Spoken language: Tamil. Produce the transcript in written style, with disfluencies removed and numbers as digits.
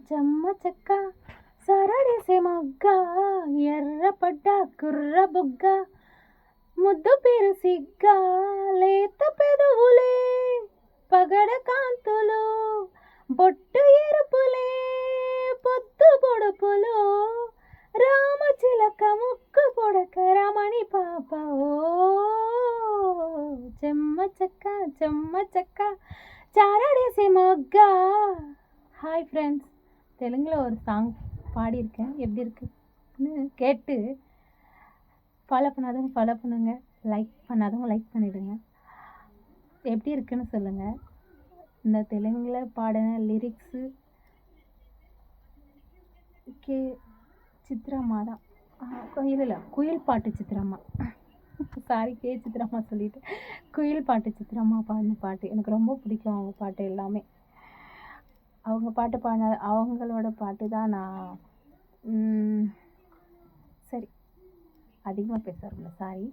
చెమ్మ చెక్క సరడేసే మొగ్గ ఎర్రపడ్డ కుర్ర బుగ్గ ముద్దు పేరు సిగ్గ లేత పెదవులే పగడ కాంతులు బొట్టు ఎరుపులే పొద్దు పొడుపులు రామచిలక ముక్కు పొడక రమణి పాప ఓ చెమ్మ చెక్క சாரடேசி மொக்கா. ஹாய் ஃப்ரெண்ட்ஸ், தெலுங்கில் ஒரு சாங் பாடியிருக்கேன். எப்படி இருக்குன்னு கேட்டு ஃபாலோ பண்ணாதவங்க ஃபாலோ பண்ணுங்க, லைக் பண்ணாதவங்க லைக் பண்ணிவிடுங்க. எப்படி இருக்குன்னு சொல்லுங்கள். இந்த தெலுங்கில் பாடின லிரிக்ஸு சித்ராம்மா தான். இல்லை குயில் பாட்டு சித்ராம்மா, சாரி சித்ராம்மா சொல்லிட்டு, குயில் பாட்டு சித்ராம்மா பாடின பாட்டு எனக்கு ரொம்ப பிடிக்கும். அவங்க பாட்டு எல்லாமே, அவங்க பாட்டு பாடின அவங்களோட பாட்டு தான். நான் சரி அதிகமாக பேசுகிறேன், சாரி.